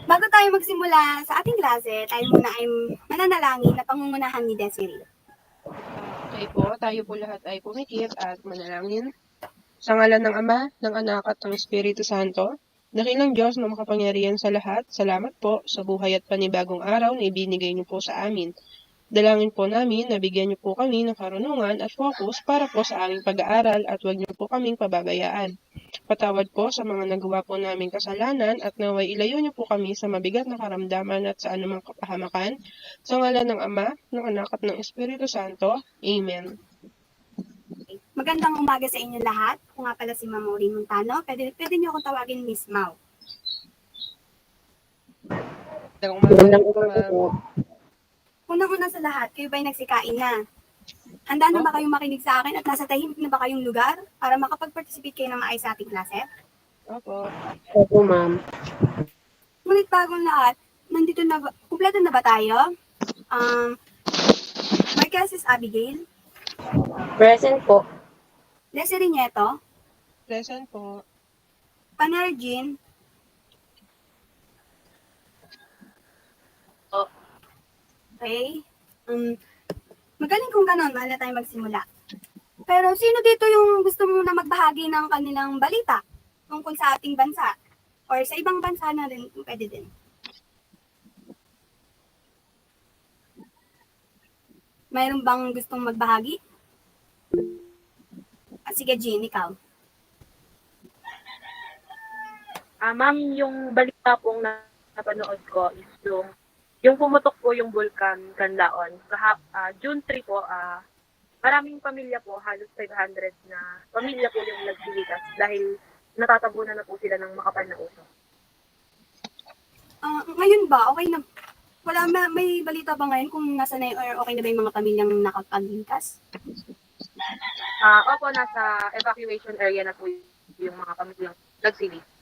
Bago tayo magsimula sa ating klase, tayo muna ay mananalangin na pangungunahan ni Desiree. Okay po, tayo po lahat ay pumikit at manalangin. Sa ngalan ng Ama, ng Anak at ng Espiritu Santo, dakilang Diyos na makapangyarihan sa lahat, salamat po sa buhay at panibagong araw na ibinigay niyo po sa amin. Dalangin po namin na bigyan niyo po kami ng karunungan at focus para po sa aming pag-aaral at huwag niyo po kaming pababayaan. Patawad po sa mga nagawa po naming kasalanan at naway ilayo niyo po kami sa mabigat na karamdaman at sa anumang kapahamakan. Sa ngalan ng Ama, ng Anak at ng Espiritu Santo. Amen. Magandang umaga sa inyo lahat. Kung nga pala si Ma'am Maureen Montano, pwede niyo akong tawagin Miss Mau. Magandang umaga po. Unang-una sa lahat, kayo ba'y nagsikain na? Handa na ba kayong makinig sa akin at nasa tahimik na ba kayong lugar para makapag-participate kayo ng maayos sa ating klase? Opo. Opo, ma'am. Ngunit bagong lahat, kumpleto na ba tayo? Marquez Abigail, Present po. Desiree Nieto, Present po. Panergin, okay. Magaling kung ganon, mahal na tayo magsimula. Pero sino dito yung gusto mo na magbahagi ng kanilang balita tungkol sa ating bansa? Or sa ibang bansa na rin, pwede din. Mayroon bang gustong magbahagi? Sige, Jean, ikaw. Ma'am, yung balita pong napanood ko is yung pumutok po yung Vulcan Canlaon. June 3 po, maraming pamilya po, halos 500 na pamilya po yung nagsilikas dahil natatabunan na po sila ng makapal na usok. Ngayon ba, okay na? May balita ba ngayon kung nasa na or okay na ba yung mga pamilyang nakapagligtas? Opo, nasa evacuation area na po yung mga pamilyang nagsilikas.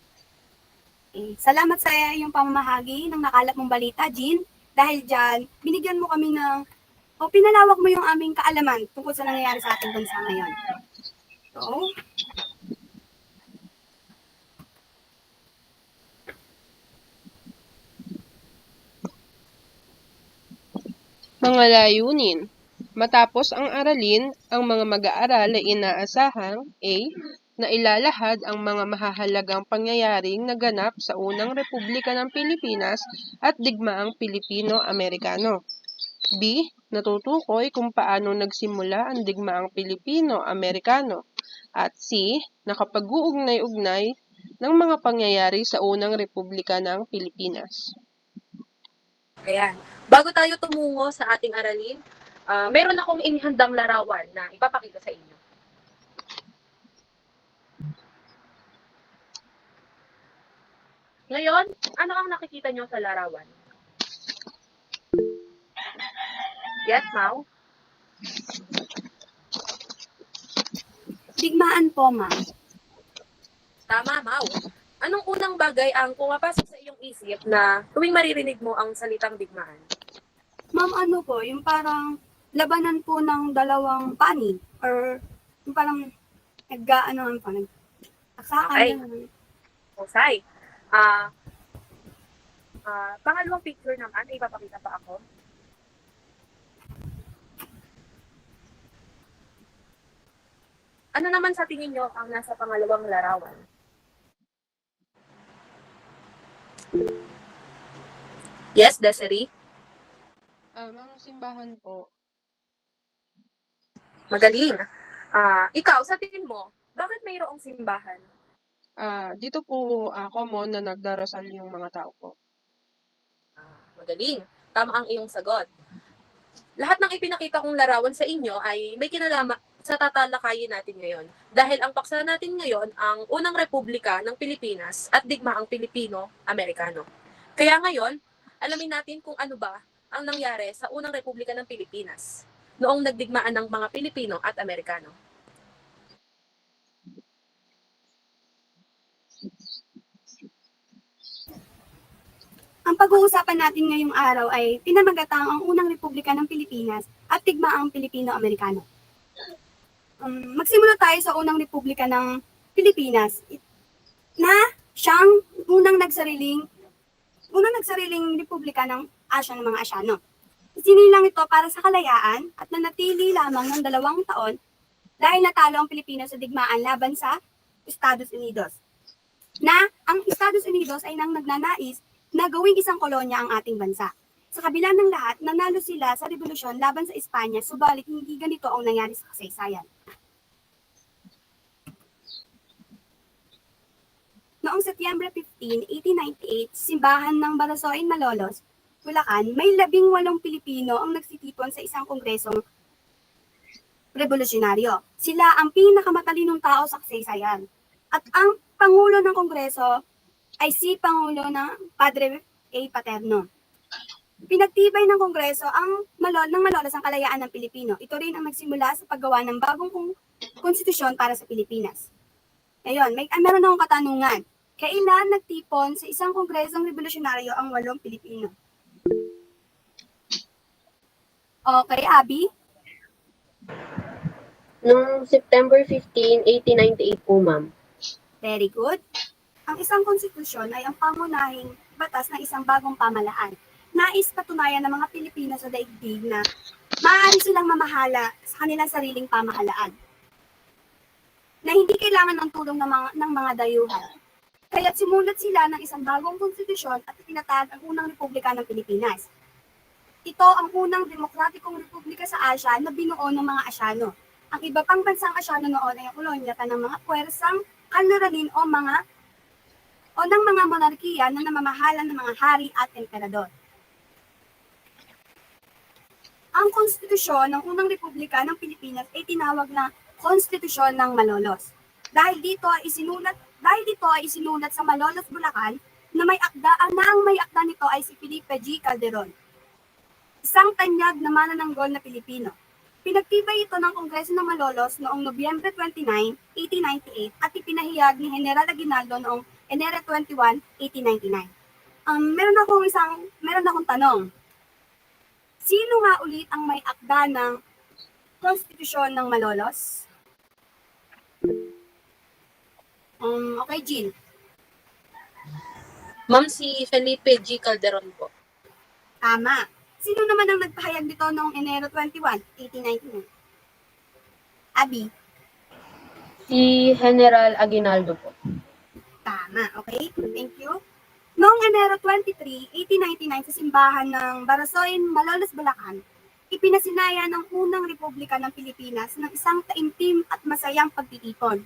Salamat sa iyong pamamahagi ng nakalap mong balita, Jean. Dahil dyan, binigyan mo kami pinalawak mo yung aming kaalaman tungkol sa nangyayari sa ating bansa ngayon. So, Mga layunin. Matapos ang aralin, ang mga mag-aaral ay inaasahang A. Na ilalahad ang mga mahahalagang pangyayaring naganap sa unang Republika ng Pilipinas at digmaang Pilipino-Amerikano. B. Natutukoy kung paano nagsimula ang digmaang Pilipino-Amerikano. At C. Nakapag-uugnay-ugnay ng mga pangyayari sa unang Republika ng Pilipinas. Ayan. Bago tayo tumungo sa ating aralin, meron akong inihandang larawan na ipapakita sa inyo. Ngayon, ano ang nakikita nyo sa larawan? Yes, Mau? digmaan po, ma'am. Tama, Mau. Anong unang bagay ang pumapasok sa iyong isip na tuwing maririnig mo ang salitang digmaan? Ma'am, ano po, yung parang labanan po ng dalawang panig or yung parang nag-aanoan po, nag-aksakan. Okay. Husay. Pangalawang picture naman, ipapakita pa ako. Ano naman sa tingin nyo ang nasa pangalawang larawan? Yes, Desiree? Mga simbahan po. Magaling. Ikaw, sa tingin mo, bakit mayroong simbahan? Dito po common na nagdarasal yung mga tao po. Magaling. Tama ang iyong sagot. Lahat ng ipinakita kong larawan sa inyo ay may kinalaman sa tatalakayin natin ngayon. Dahil ang paksa natin ngayon ang unang Republika ng Pilipinas at digmaang Pilipino-Amerikano. Kaya ngayon, alamin natin kung ano ba ang nangyari sa unang Republika ng Pilipinas noong nagdigmaan ng mga Pilipino at Amerikano. Ang pag-uusapan natin ngayong araw ay pinamagatang ang unang Republika ng Pilipinas at digmaang Pilipino-Amerikano. Magsimula tayo sa unang Republika ng Pilipinas na siyang unang nagsariling unang nagsariling republika ng Asya ng mga Asyano. Isinilang ito para sa kalayaan at nanatili lamang ng 2 taon dahil natalo ang Pilipinas sa digmaan laban sa Estados Unidos. Na ang Estados Unidos ay nang nagnanais na gawing isang kolonya ang ating bansa. Sa kabila ng lahat, nanalo sila sa revolusyon laban sa Espanya, subalit hindi ganito ang nangyari sa kasaysayan. Noong Setyembre 15, 1898, simbahan ng Barasoin, Malolos, Bulacan, may 18 Pilipino ang nagsitipon sa isang kongresong revolusyonaryo. Sila ang pinakamatalinong tao sa kasaysayan. At ang Pangulo ng Kongreso ay si Pangulo ng Padre A. Paterno. Pinagtibay ng Kongreso ng Malolos ang kalayaan ng Pilipino. Ito rin ang nagsimula sa paggawa ng bagong konstitusyon para sa Pilipinas. Ngayon, meron akong katanungan. Kailan nagtipon sa isang kongresong revolusyonaryo ang 8 Pilipino? Okay, Abby? Noong September 15, 1898 po, ma'am. Very good. Ang isang konstitusyon ay ang pangunahing batas ng isang bagong pamalaan. Nais patunayan ng mga Pilipino sa daigdig na maaari silang mamahala sa kanilang sariling pamahalaan. Na hindi kailangan ng tulong ng mga dayuhan. Kaya't simulat sila ng isang bagong konstitusyon at itinatag ang unang republika ng Pilipinas. Ito ang unang demokratikong republika sa Asya na binuo ng mga Asyano. Ang iba pang bansang Asyano noon ay ang kolonyata ng mga puwersang kanluranin o ng mga monarkiya na namamahalan ng mga hari at emperador. Ang konstitusyon ng unang republika ng Pilipinas ay tinawag na Konstitusyon ng Malolos. Dahil dito ay isinulat sa Malolos, Bulacan na ang may akda nito ay si Felipe G. Calderon, isang tanyag na manananggol na Pilipino. Pinagtibay ito ng Kongreso ng Malolos noong Nobyembre 29, 1898 at ipinahayag ni General Aguinaldo noong Enero 21, 1899. Meron akong tanong. Sino nga ulit ang may akda ng Konstitusyon ng Malolos? Okay, Jean. Ma'am, si Felipe G. Calderon po. Tama. Sino naman ang nagpahayag dito noong Enero 21, 1899? Abby. Si General Aguinaldo po. Tama. Okay, thank you. Noong Enero 23, 1899 sa simbahan ng Barasoin, Malolos, Bulacan, ipinasinaya ng unang republika ng Pilipinas ng isang taimtim at masayang pagtitipon.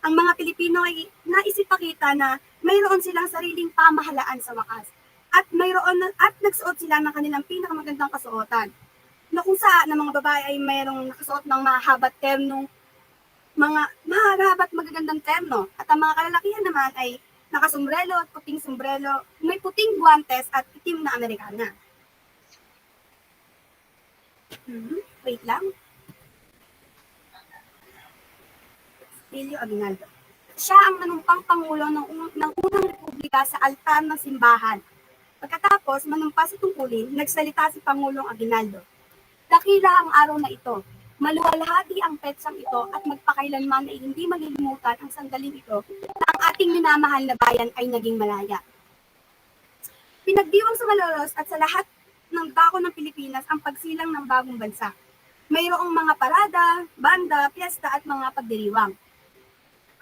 Ang mga Pilipino ay naisipakita na mayroon silang sariling pamahalaan sa wakas at nagsuot sila ng kanilang pinakamagandang kasuotan. Na kung saan ang mga babae ay mayroong nakasuot ng mahahabat magagandang terno at ang mga kalalakihan naman ay nakasombrelo at puting sombrero, may puting guwantes at itim na Amerikana. Wait lang. Emilio Aguinaldo. Siya ang nanumpang pangulo ng unang republika sa altar ng simbahan. Pagkatapos manumpa sa tungkulin, nagsalita si Pangulong Aguinaldo. Dakila ang araw na ito. Maluwalhati ang petsang ito at magpakailanman ay hindi malilimutan ang sandaling ito na ang ating minamahal na bayan ay naging malaya. Pinagdiwang sa Malolos at sa lahat ng dako ng Pilipinas ang pagsilang ng bagong bansa. Mayroong mga parada, banda, piyesta at mga pagdiriwang.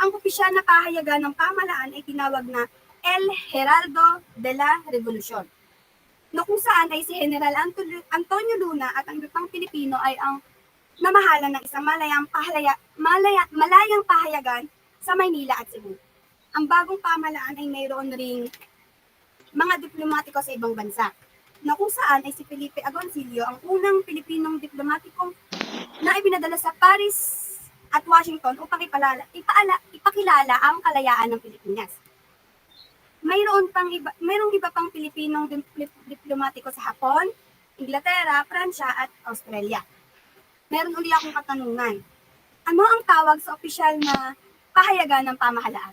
Ang opisyal na pahayagan ng pamahalaan ay tinawag na El Heraldo de la Revolucion, na kung saan ay si General Antonio Luna at ang ibang Pilipino ay ang namahalan ng isang malayang pahayagan sa Maynila at Cebu. Ang bagong pamahalaan ay mayroon ring mga diplomatiko sa ibang bansa, na kung saan ay si Felipe Agoncillo ang unang Pilipinong diplomatikong na ibinadala sa Paris at Washington upang ipakilala ang kalayaan ng Pilipinas. Mayroong iba pang Pilipinong diplomatiko sa Hapon, Inglaterra, Pransya at Australia. Meron uli akong katanungan. Ano ang tawag sa opisyal na pahayagan ng pamahalaan?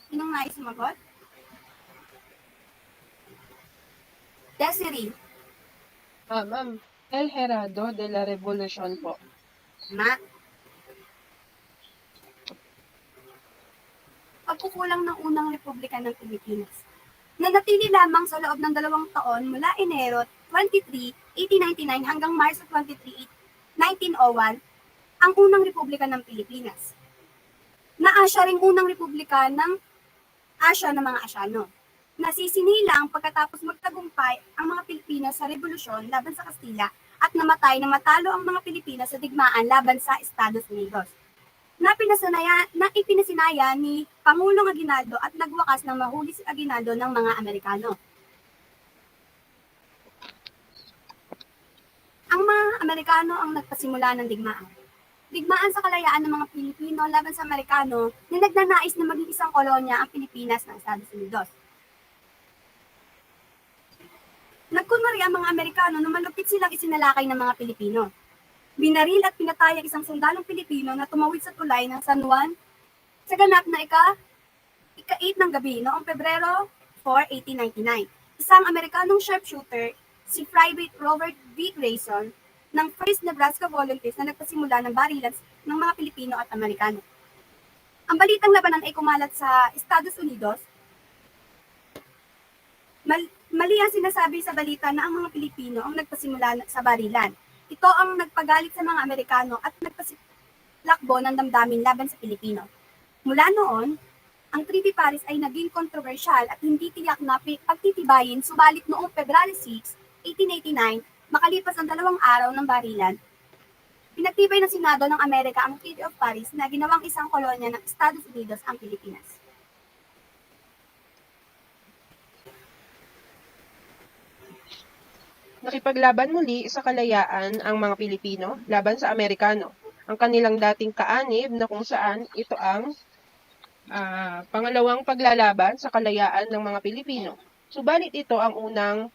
Sinong nais sumagot? Desiree. Ma'am, El Heraldo de la Revolucion po. Tama. pagkukulang ng unang Republika ng Pilipinas. Nanatili lamang sa loob ng 2 taon mula Enero 23, 1899 hanggang Marso 23, 1901 ang unang Republika ng Pilipinas. Naasya ring unang Republika ng Asya ng mga Asyano. Nasisinilang pagkatapos magtagumpay ang mga Pilipino sa revolusyon laban sa Kastila at namatay na matalo ang mga Pilipino sa digmaan laban sa Estados Unidos. Na ipinasinaya ni Pangulong Aguinaldo at nagwakas ng mahuli si Aguinaldo ng mga Amerikano. Ang mga Amerikano ang nagpasimula ng digmaan. Digmaan sa kalayaan ng mga Pilipino laban sa Amerikano na nagnanais na maging isang kolonya ang Pilipinas ng Estados Unidos. Nagkunwari ang mga Amerikano na malupit silang isinalakay ng mga Pilipino. Binaril at pinatay ang isang sundalong Pilipino na tumawid sa tulay ng San Juan sa ganap na ika-8 ng gabi noong Pebrero 4, 1899. Isang Amerikanong sharpshooter, si Private Robert V. Grayson, ng 1st Nebraska Volunteers na nagpasimula ng barilan ng mga Pilipino at Amerikano. Ang balitang labanan ay kumalat sa Estados Unidos. Mali ang sinasabi sa balita na ang mga Pilipino ang nagpasimula sa barilan. Ito ang nagpagalit sa mga Amerikano at nagpasilakbo ng damdamin laban sa Pilipino. Mula noon, ang Treaty Paris ay naging kontrobersyal at hindi tiyak na pagtitibayin, subalit noong February 6, 1889, makalipas ang 2 araw ng barilan, pinagtibay ng Senado ng Amerika ang Treaty of Paris na ginawang isang kolonya ng Estados Unidos ang Pilipinas. Nakipaglaban muli sa kalayaan ang mga Pilipino laban sa Amerikano. Ang kanilang dating kaanib na kung saan ito ang pangalawang paglalaban sa kalayaan ng mga Pilipino. Subalit ito ang unang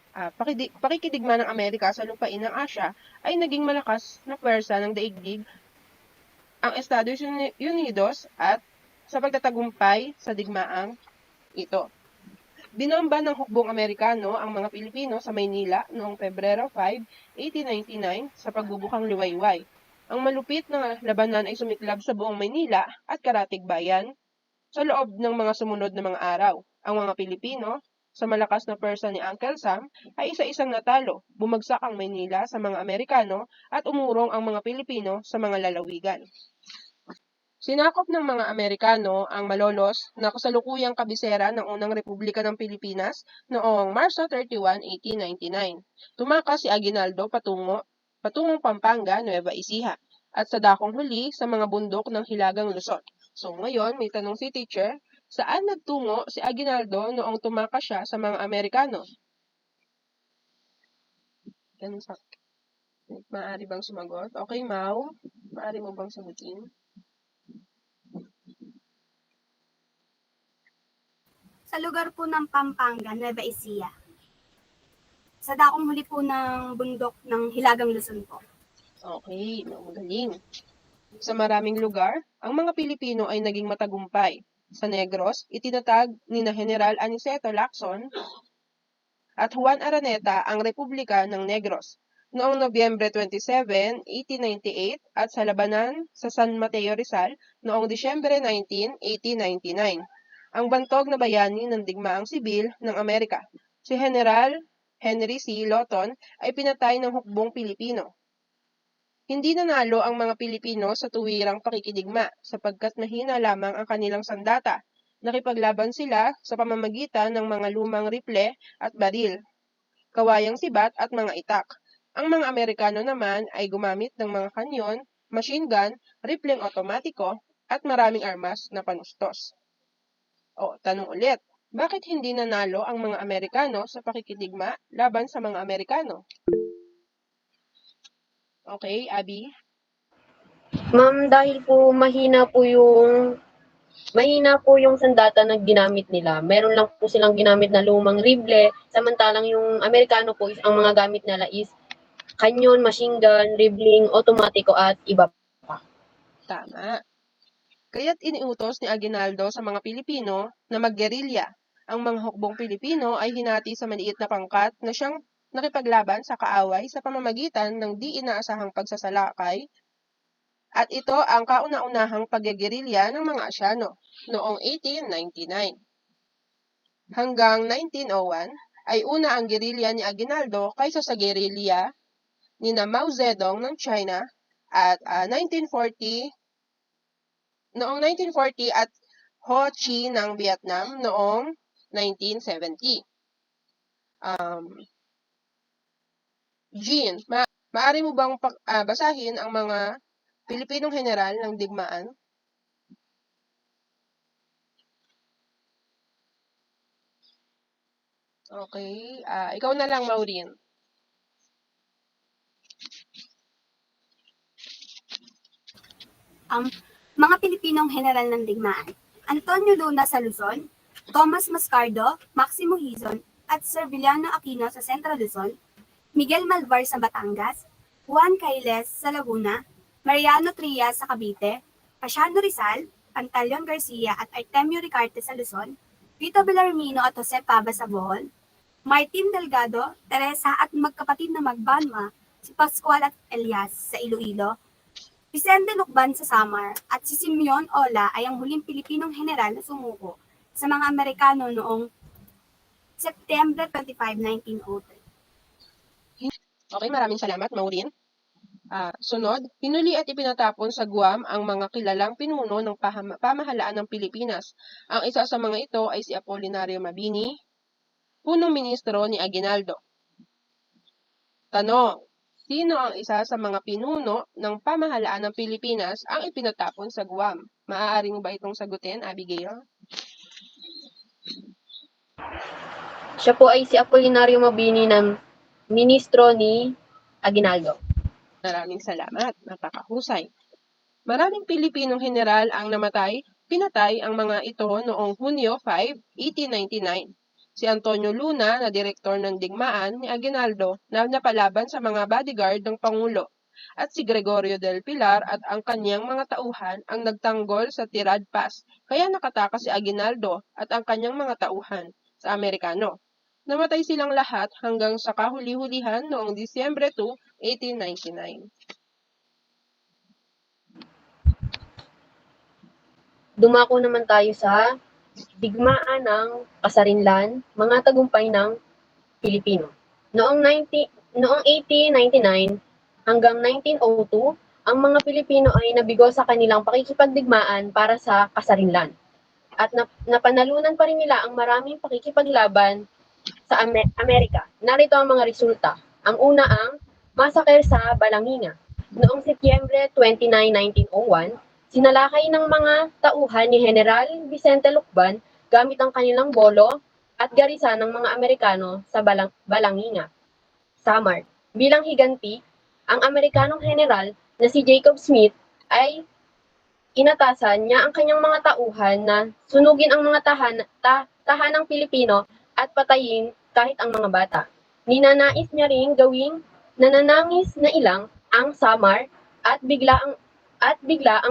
pakikidigma ng Amerika sa lupain ng Asya ay naging malakas na pwersa ng daigdig ang Estados Unidos at sa pagtatagumpay sa digmaang ito. Binomba ng hukbong Amerikano ang mga Pilipino sa Maynila noong Pebrero 5, 1899 sa pagbubukang liwayway. Ang malupit na labanan ay sumiklab sa buong Maynila at Karatig Bayan sa loob ng mga sumunod na mga araw. Ang mga Pilipino, sa malakas na pwersa ni Uncle Sam, ay isa-isang natalo. Bumagsak ang Maynila sa mga Amerikano at umurong ang mga Pilipino sa mga lalawigan. Sinakop ng mga Amerikano ang Malolos na kasalukuyang kabisera ng unang Republika ng Pilipinas noong Marso 31, 1899. Tumakas si Aguinaldo patungong Pampanga, Nueva Ecija, at sa dakong huli sa mga bundok ng Hilagang Luzon. So ngayon, may tanong si teacher, saan nagtungo si Aguinaldo noong tumakas siya sa mga Amerikano? Maaari bang sumagot? Okay, Mau, maaari mo bang sagutin? Sa lugar po ng Pampanga, Nueva Ecija. Sa dakong huli po ng bundok ng Hilagang Luzon po. Okay, magaling. Sa maraming lugar, ang mga Pilipino ay naging matagumpay. Sa Negros, itinatag ni na General Aniceto Lacson at Juan Araneta ang Republika ng Negros noong Nobyembre 27, 1898 at sa labanan sa San Mateo Rizal noong Disyembre 19, 1899. Ang bantog na bayani ng digmaang sibil ng Amerika, si General Henry C. Lawton ay pinatay ng hukbong Pilipino. Hindi nanalo ang mga Pilipino sa tuwirang pakikidigma sapagkat mahina lamang ang kanilang sandata. Nakipaglaban sila sa pamamagitan ng mga lumang rifle at baril, kawayang sibat at mga itak. Ang mga Amerikano naman ay gumamit ng mga kanyon, machine gun, rifleng otomatiko at maraming armas na panustos. Tanong ulit, bakit hindi nanalo ang mga Amerikano sa pakikidigma laban sa mga Amerikano? Okay, Abby? Ma'am, dahil po mahina po yung sandata na ginamit nila. Meron lang po silang ginamit na lumang rible, samantalang yung Amerikano po, ang mga gamit nila is kanyon, machine gun, ribling, otomatiko at iba pa. Tama. Kaya't iniutos ni Aguinaldo sa mga Pilipino na maggerilya. Ang mga hukbong Pilipino ay hinati sa maliit na pangkat na siyang nakipaglaban sa kaaway sa pamamagitan ng di inaasahang pagsasalakay At ito ang kauna-unahang paggegerilya ng mga Asyano noong 1899. Hanggang 1901 ay una ang gerilya ni Aguinaldo kaysa sa gerilya ni Mao Zedong ng China at noong 1940 at Ho Chi ng Vietnam noong 1970. Jean, maaari mo bang basahin ang mga Pilipinong general ng digmaan? Okay, ikaw na lang, Maureen. Mga Pilipinong general ng digmaan: Antonio Luna sa Luzon, Tomas Mascardo, Maximo Hizon, at Serviliano Aquino sa Central Luzon, Miguel Malvar sa Batangas, Juan Cailes sa Laguna, Mariano Trias sa Cavite, Pasiano Rizal, Pantaleon Garcia at Artemio Ricarte sa Luzon, Vito Bellarmino at Jose Pava sa Bohol, Martin Delgado, Teresa at magkapatid na Magbanwa, si Pascual at Elias sa Iloilo, Vicente Lucban sa Samar, at si Simeon Ola ay ang huling Pilipinong general na sumuko sa mga Amerikano noong September 25, 1903. Okay, maraming salamat, Maureen. Sunod, hinuli at ipinatapon sa Guam ang mga kilalang pinuno ng pamahalaan ng Pilipinas. Ang isa sa mga ito ay si Apolinario Mabini, punong ministro ni Aguinaldo. Tanong, sino ang isa sa mga pinuno ng pamahalaan ng Pilipinas ang ipinatapon sa Guam? Maaari mo ba itong sagutin, Abigail? Siya po ay si Apolinario Mabini ng ministro ni Aguinaldo. Maraming salamat, napakahusay. Maraming Pilipinong general ang pinatay ang mga ito noong Hunyo 5, 1899. Si Antonio Luna na direktor ng digmaan ni Aguinaldo na napalaban sa mga bodyguard ng Pangulo at si Gregorio del Pilar at ang kanyang mga tauhan ang nagtanggol sa Tirad Pass kaya nakatakas si Aguinaldo at ang kanyang mga tauhan sa Amerikano. Namatay silang lahat hanggang sa kahuli-hulihan noong Disyembre 2, 1899. Dumako naman tayo sa digmaan ng Kasarinlan, mga tagumpay ng Pilipino. Noong 1899 hanggang 1902, ang mga Pilipino ay nabigo sa kanilang pakikipagdigmaan para sa Kasarinlan. At napanalunan pa rin nila ang maraming pakikipaglaban sa Amerika. Narito ang mga resulta. Ang una ang massacre sa Balanginga. Noong Setyembre 29, 1901, sinalakay ng mga tauhan ni General Vicente Lucban gamit ang kanilang bolo at garisa ng mga Amerikano sa Balanginga, Samar. Bilang higanti, ang Amerikanong general na si Jacob Smith ay inatasan niya ang kanyang mga tauhan na sunugin ang mga tahanang Pilipino at patayin kahit ang mga bata. Ninanais niya ring gawing nananangis na ilang ang Samar at bigla ang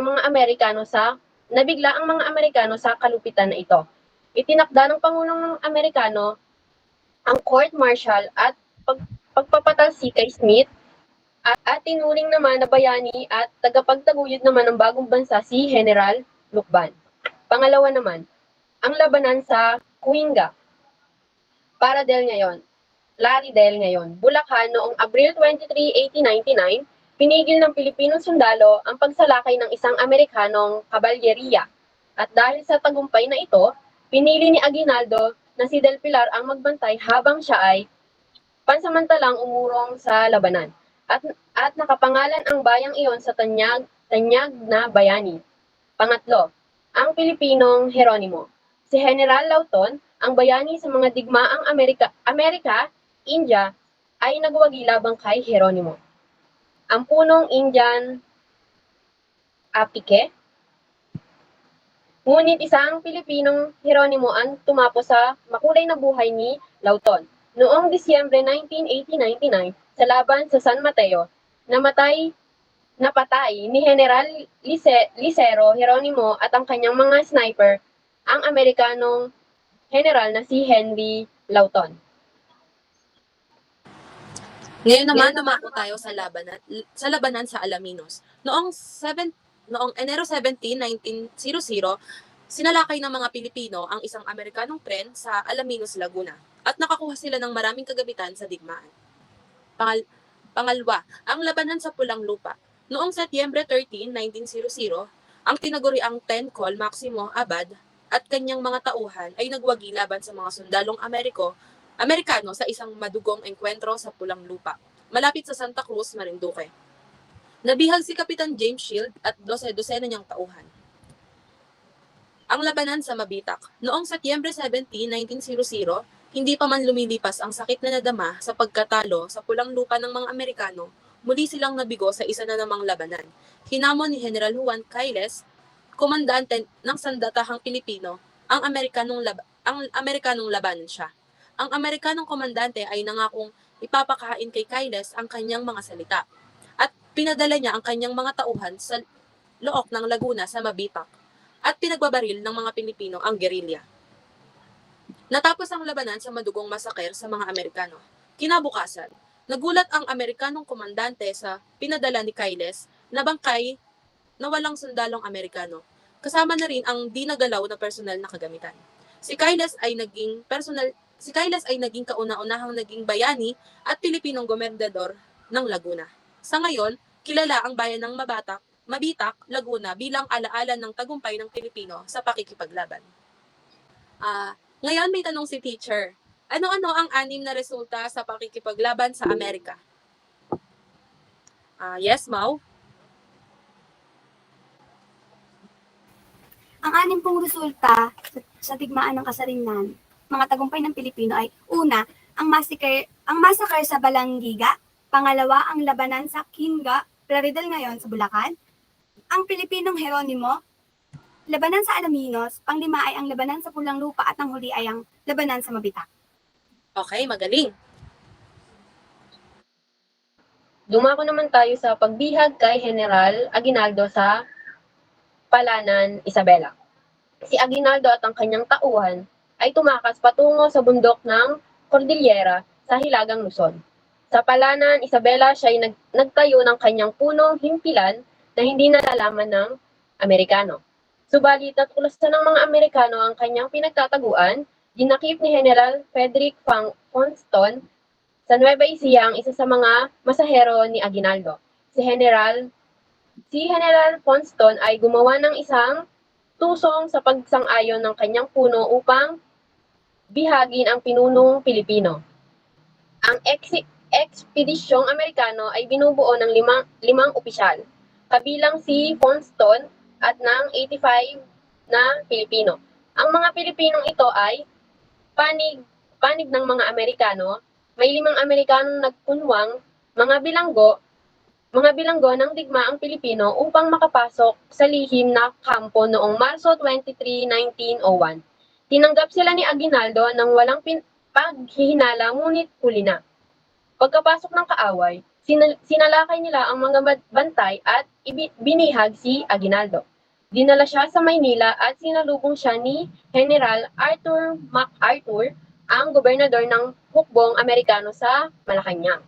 mga Amerikano sa kalupitan na ito. Itinakda ng Pangulong Amerikano ang court martial at pagpapatalsik kay Smith at tinuring naman na bayani at tagapagtaguyod naman ng bagong bansa si General Lucban. Pangalawa naman, ang labanan sa Kuinga. Laridel ngayon, Bulacan noong Abril 23, 1899, pinigil ng Pilipinong sundalo ang pagsalakay ng isang Amerikanong kabalyeriya. At dahil sa tagumpay na ito, pinili ni Aguinaldo na si Del Pilar ang magbantay habang siya ay pansamantalang umurong sa labanan. At nakapangalan ang bayang iyon sa tanyag na bayani. Pangatlo, ang Pilipinong Heronimo. Si General Lauton, ang bayani sa mga digmaang Amerika, India, ay nagwagi labang kay Heronimo. Ang punong Indian Apike. Ngunit isang Pilipinong Heronimo ang tumapo sa makulay na buhay ni Lauton. Noong Disyembre 19, 1899, sa laban sa San Mateo, napatay ni General Licero Heronimo at ang kanyang mga sniper ang Amerikanong general na si Henry Lauton. Ngayon naman, dumako tayo sa labanan sa Alaminos. Noong Enero 17, 1900, sinalakay ng mga Pilipino ang isang Amerikanong tren sa Alaminos, Laguna at nakakuha sila ng maraming kagamitan sa digmaan. Pangalwa, ang labanan sa Pulang Lupa. Noong Setyembre 13, 1900, ang tinaguriang 10 Col Maximo Abad at kanyang mga tauhan ay nagwagi laban sa mga sundalong Amerikano sa isang madugong engkwentro sa Pulang Lupa, malapit sa Santa Cruz, Marinduque. Nabihag si Kapitan James Shield at 12 niyang tauhan. Ang labanan sa Mabitak. Noong Setyembre 17, 1900, hindi pa man lumilipas ang sakit na nadama sa pagkatalo sa Pulang Lupa ng mga Amerikano, muli silang nabigo sa isa na namang labanan. Hinamon ni General Juan Cailes, komandante ng sandatahang Pilipino, ang Amerikanong labanan siya. Ang Amerikanong komandante ay nangakong ipapakain kay Cailes ang kanyang mga salita at pinadala niya ang kanyang mga tauhan sa Look ng Laguna sa Mabitak at pinagbabaril ng mga Pilipino ang gerilya. Natapos ang labanan sa madugong masaker sa mga Amerikano. Kinabukasan, nagulat ang Amerikanong komandante sa pinadala ni Cailes na bangkay na walang sundalong Amerikano, kasama na rin ang di nagalaw na personal na kagamitan. Si Cailes ay naging kauna-unahang naging bayani at Pilipinong gobernador ng Laguna. Sa ngayon, kilala ang bayan ng Mabitak, Laguna bilang alaala ng tagumpay ng Pilipino sa pakikipaglaban. Ngayon may tanong si teacher. Ano-ano ang 6 na resulta sa pakikipaglaban sa Amerika? Yes, Mau? Ang 6 pong resulta sa digmaan ng Kasarinlan, mga tagumpay ng Pilipino ay una, ang massacre sa Balangiga, pangalawa, ang labanan sa Kinga, Plaridel ngayon sa Bulacan, ang Pilipinong Heronimo, labanan sa Alaminos, panglima ay ang labanan sa Pulang Lupa at ang huli ay ang labanan sa Mabitak. Okay, magaling. Dumako naman tayo sa pagbihag kay General Aguinaldo sa Palanan, Isabela. Si Aguinaldo at ang kanyang tauhan ay tumakas patungo sa bundok ng Cordillera sa Hilagang Luzon. Sa Palanan, Isabela, siya ay nagtayo ng kanyang punong himpilan na hindi nalalaman ng Amerikano. Subalit natulasan ng mga Amerikano ang kanyang pinagtataguan, dinakip ni General Frederick Funston sa Nueva Ecija ang isa sa mga masahero ni Aguinaldo. Si General Funston ay gumawa ng isang tusong sa pagsang-ayon ng kanyang puno upang bihagin ang pinunong Pilipino. Ang ekspedisyong Amerikano ay binubuo ng limang opisyal, kabilang si Funston at ng 85 na Pilipino. Ang mga Pilipinong ito ay panig ng mga Amerikano. May 5 Amerikanong nagpunwang mga bilanggo ng digmaang Pilipino upang makapasok sa lihim na kampo noong Marso 23, 1901. Tinanggap sila ni Aguinaldo ng walang paghihinala ngunit huli na. Pagkapasok ng kaaway, sinalakay nila ang mga bantay at binihag si Aguinaldo. Dinala siya sa Maynila at sinalubong siya ni General Arthur MacArthur, ang gobernador ng hukbong Amerikano sa Malacanang.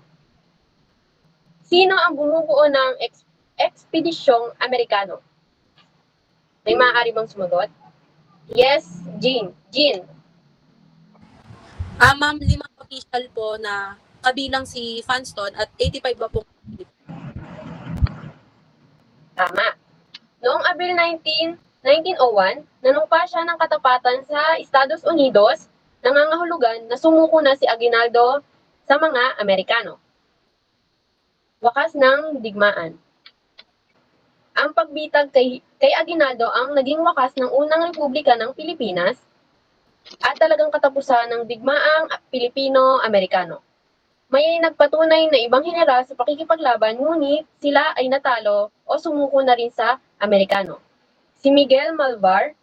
Sino ang bumubuo ng ekspedisyong Amerikano? May maaari bang sumagot? Yes, Jean. Ma'am, 5 official po na kabilang si Funston at 85 ba po? Tama. Noong Abril 19, 1901, nanumpa siya ng katapatan sa Estados Unidos, nangangahulugan na sumuko na si Aguinaldo sa mga Amerikano. Wakas ng digmaan. Ang pagbitag kay Aguinaldo ang naging wakas ng unang republika ng Pilipinas at talagang katapusan ng digmaang Pilipino-Amerikano. May nagpatunay na ibang general sa pakikipaglaban ngunit sila ay natalo o sumuko na rin sa Amerikano. Si Miguel Malvar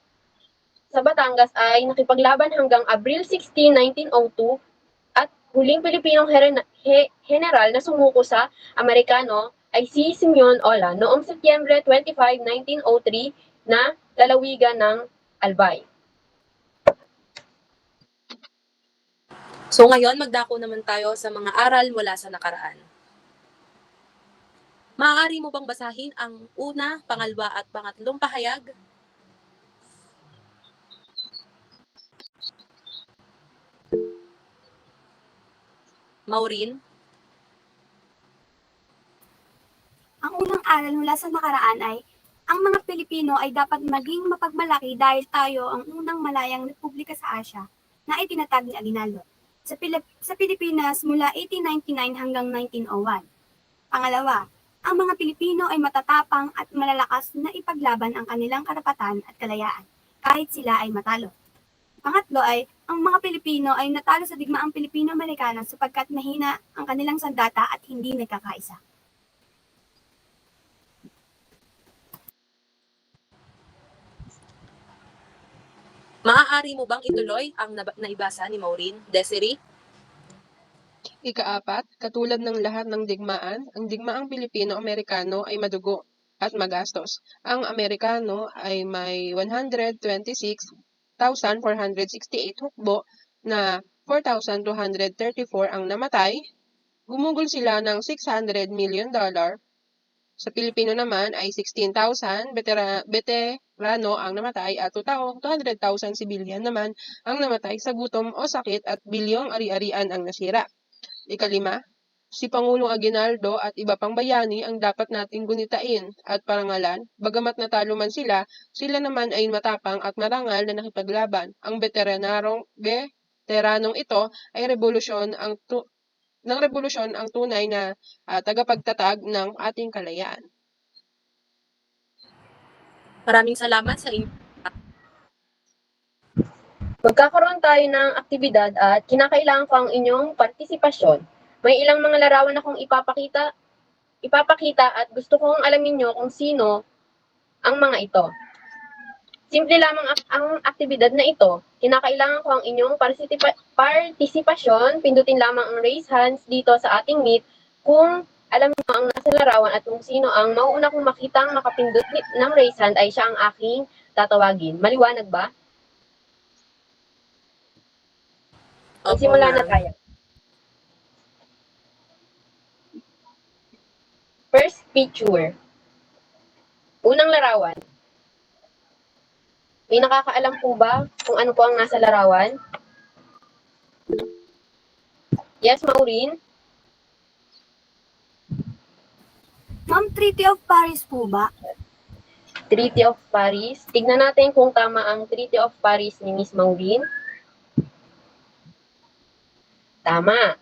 sa Batangas ay nakipaglaban hanggang Abril 16, 1902 at huling Pilipinong general na sumuko sa Amerikano ay si Simeon Ola noong Setyembre 25, 1903 na lalawigan ng Albay. So ngayon, magdako naman tayo sa mga aral mula sa nakaraan. Maaari mo bang basahin ang una, pangalawa at pangatlong pahayag? Maureen? Ang unang aral mula sa nakaraan ay, ang mga Pilipino ay dapat maging mapagmalaki dahil tayo ang unang malayang republika sa Asya na itinatag ni Aguinaldo sa Pilipinas mula 1899 hanggang 1901. Pangalawa, ang mga Pilipino ay matatapang at malalakas na ipaglaban ang kanilang karapatan at kalayaan kahit sila ay matalo. Pangatlo ay, ang mga Pilipino ay natalo sa digmaang Pilipino-Amerikano sapagkat mahina ang kanilang sandata at hindi nagkakaisa. Maaari mo bang ituloy ang naibasa ni Maureen? Desiree? Ikaapat, katulad ng lahat ng digmaan, ang digmaang Pilipino-Amerikano ay madugo at magastos. Ang Amerikano ay may 126,468 hukbo na 4,234 ang namatay. Gumugol sila ng $600 million. Sa Pilipino naman ay 16,000 veterano ang namatay at 200,000 civilian naman ang namatay sa gutom o sakit at bilyong ari-arian ang nasira. Ikalima, si Pangulong Aguinaldo at iba pang bayani ang dapat nating gunitain at parangalan, bagamat natalo man sila, sila naman ay matapang at marangal na nakipaglaban. Ang veteranong ito ay ng revolusyon ang tunay na tagapagtatag ng ating kalayaan. Maraming salamat sa inyo. Magkakaroon tayo ng aktibidad at kinakailangan ko ang inyong partisipasyon. May ilang mga larawan akong ipapakita at gusto kong alamin nyo kung sino ang mga ito. Simple lamang ang aktibidad na ito. Kinakailangan ko ang inyong partisipasyon. Pindutin lamang ang raise hands dito sa ating meet kung alam nyo ang nasa larawan at kung sino ang mauuna kong makitang makapindot ng raise hand ay siya ang aking tatawagin. Maliwanag ba? Magsimula na tayo. First picture. Unang larawan. May nakakaalam po ba kung ano po ang nasa larawan? Yes, Maureen? Ma'am, Treaty of Paris po ba? Treaty of Paris. Tignan natin kung tama ang Treaty of Paris ni Miss Maureen. Tama.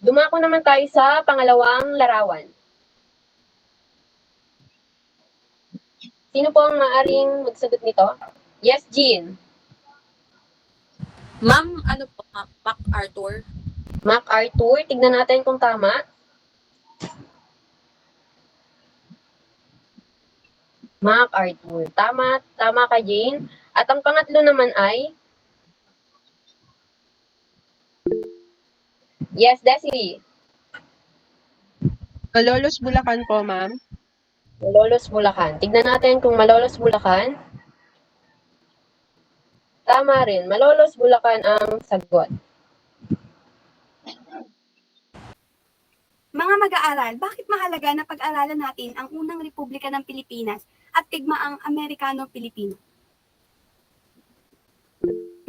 Dumako naman tayo sa pangalawang larawan. Sino po ang maaring magsagot nito? Yes, Jean. Ma'am, ano po? MacArthur? MacArthur. Tignan natin kung tama. MacArthur. Tama ka, Jane. At ang pangatlo naman ay yes, Desiree. Malolos Bulacan po, ma'am. Malolos Bulacan. Tignan natin kung Malolos Bulacan. Tama rin. Malolos Bulacan ang sagot. Mga mag-aaral, bakit mahalaga na pag-aralan natin ang unang Republika ng Pilipinas at digmaang Amerikano-Pilipino?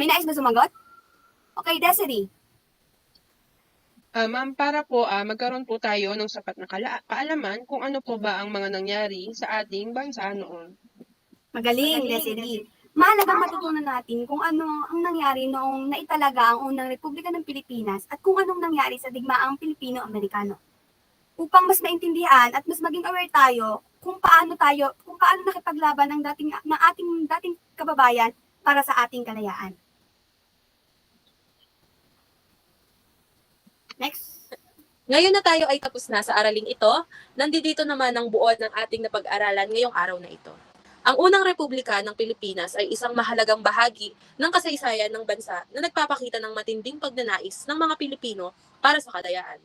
May nais ba sumagot? Okay, Desiree. Ma'am, para po magkaroon po tayo ng sapat na kaalaman kung ano po ba ang mga nangyari sa ating bansa noon. Magaling, Desiree. Mahalagang matutunan natin kung ano ang nangyari noong naitalaga ang unang Republika ng Pilipinas at kung anong nangyari sa digmaang Pilipino-Amerikano. Upang mas maintindihan at mas maging aware tayo kung paano nakipaglaban ng ating dating kababayan para sa ating kalayaan. Next. Ngayon na tayo ay tapos na sa araling ito, nandito naman ang buo ng ating napag-aralan ngayong araw na ito. Ang unang republika ng Pilipinas ay isang mahalagang bahagi ng kasaysayan ng bansa na nagpapakita ng matinding pagnanais ng mga Pilipino para sa kalayaan.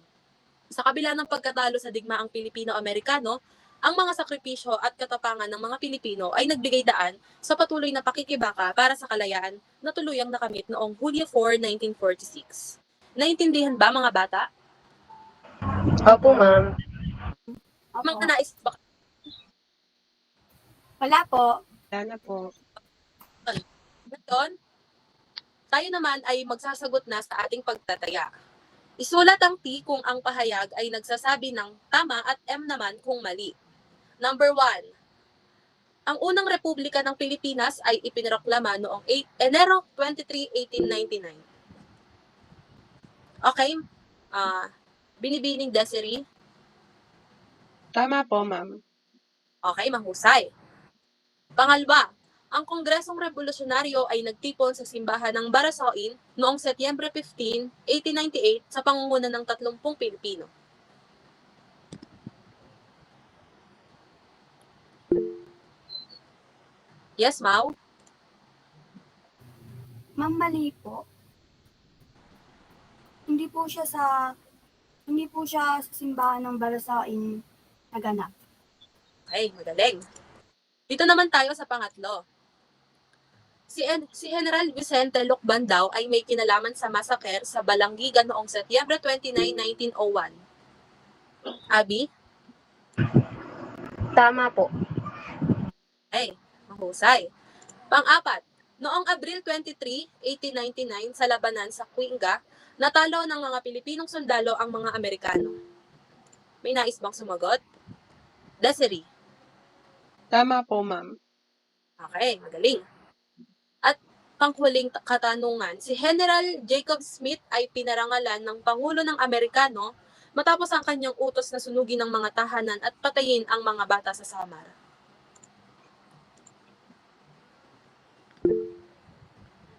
Sa kabila ng pagkatalo sa digmaang Pilipino-Amerikano, ang mga sakripisyo at katapangan ng mga Pilipino ay nagbigay daan sa patuloy na pakikibaka para sa kalayaan na tuluyang nakamit noong Hulyo 4, 1946. Naintindihan ba mga bata? Opo, ma'am. Opo. Mga nais ba? Wala po. Wala na po. Ngayon, tayo naman ay magsasagot na sa ating pagtataya. Isulat ang T kung ang pahayag ay nagsasabi ng tama at M naman kung mali. Number 1. Ang unang republika ng Pilipinas ay ipinroklama noong Enero 23, 1899. Okay? Binibining Desiree. Tama po, ma'am. Okay, mahusay. Pangalawa, ang Kongresong Revolusyonaryo ay nagtipon sa simbahan ng Barasoin noong Setyembre 15, 1898 sa pangunguna ng 30 Pilipino. Yes, Mau? Ma'am, mali po. Hindi po siya sa simbahan ng Balasain naganap. Okay, magaling. Dito naman tayo sa pangatlo. Si General Vicente Lucban daw ay may kinalaman sa massacre sa Balanggigan noong Setyembre 29, 1901. Abi? Tama po. Ay, mahusay. Pang-apat, noong Abril 23, 1899 sa labanan sa Cuenca, natalo ng mga Pilipinong sundalo ang mga Amerikano. May nais bang sumagot? Desiree. Tama po, ma'am. Okay, magaling. At panghuling katanungan, si General Jacob Smith ay pinarangalan ng Pangulo ng Amerikano matapos ang kanyang utos na sunugin ng mga tahanan at patayin ang mga bata sa Samar.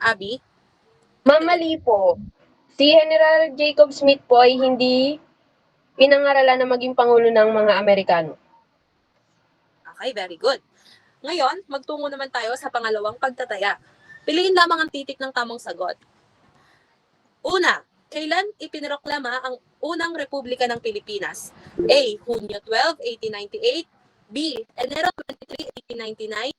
Abi? Ma'am, mali po. Si General Jacob Smith po ay hindi pinangaralan na maging Pangulo ng mga Amerikano. Okay, very good. Ngayon, magtungo naman tayo sa pangalawang pagtataya. Piliin lamang ang titik ng tamang sagot. Una, kailan ipinroklama ang unang Republika ng Pilipinas? A. Hunyo 12, 1898. B. Enero 23, 1899.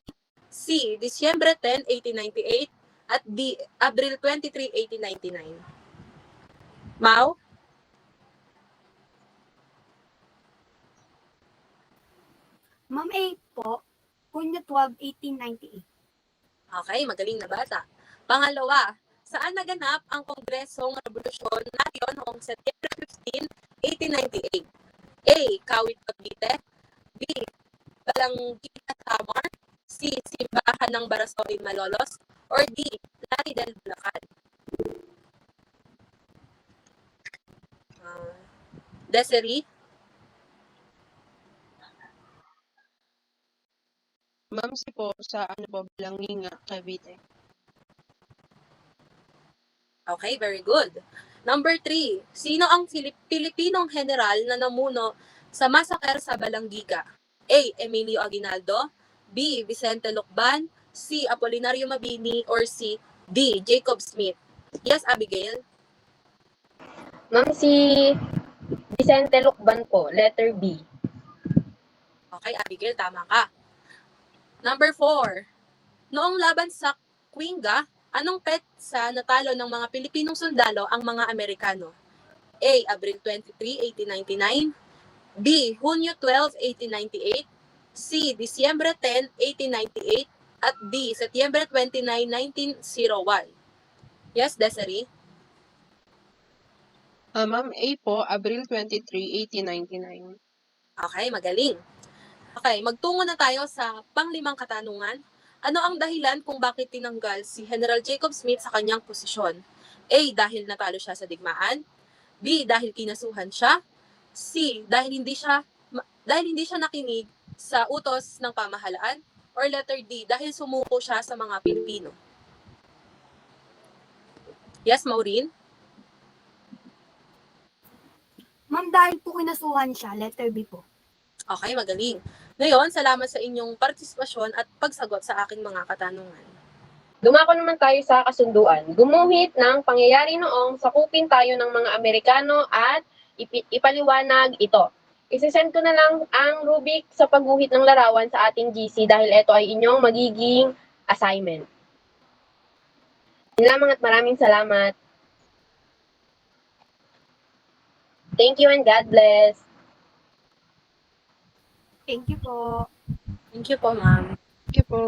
C. Disyembre 10, 1898. At D. Abril 23, 1899. Mau? Ma'am A po, Hunyo 12, 1898. Okay, magaling na bata. Pangalawa, saan naganap ang Kongresong Revolusyonaryo noong Setyembre 15, 1898? A. Kawit Cavite. B. Balanggigan Samar. C. Simbahan ng Barasoy Malolos. Or D. Lati del Bulacan. Desiree? Ma'am, si po sa Balanginga, Cavite. Okay, very good. Number 3, sino ang Pilipinong general na namuno sa massacre sa Balanggiga? A. Emilio Aguinaldo. B. Vicente Lucban. C. Apolinario Mabini. Or C. D. Jacob Smith. Yes, Abigail? Ma'am, si Vicente Lucban po, letter B. Okay, Abigail, tama ka. Number 4, noong laban sa Cuenca, anong petsa natalo ng mga Pilipinong sundalo ang mga Amerikano? A. Abril 23, 1899. B. Hunyo 12, 1898. C. Disyembre 10, 1898. At D. Setyembre 29, 1901. Yes, Desiree? Ma'am A po, Abril 23, 1899. Okay, magaling. Okay, magtungo na tayo sa panglimang katanungan. Ano ang dahilan kung bakit tinanggal si General Jacob Smith sa kanyang posisyon? A. Dahil natalo siya sa digmaan. B. Dahil kinasuhan siya. C. Dahil hindi siya nakinig sa utos ng pamahalaan. Or letter D. Dahil sumuko siya sa mga Pilipino. Yes, Maureen? Ma'am, dahil po kinasuhan siya, letter B po. Okay, magaling. Ngayon, salamat sa inyong partisipasyon at pagsagot sa aking mga katanungan. Dumako naman tayo sa kasunduan. Gumuhit ng pangyayari noong sakupin tayo ng mga Amerikano at ipaliwanag ito. Isesend ko na lang ang rubric sa pagguhit ng larawan sa ating GC dahil ito ay inyong magiging assignment. Yun lamang at maraming salamat. Thank you and God bless. Thank you po. Thank you po, ma'am. Thank you po.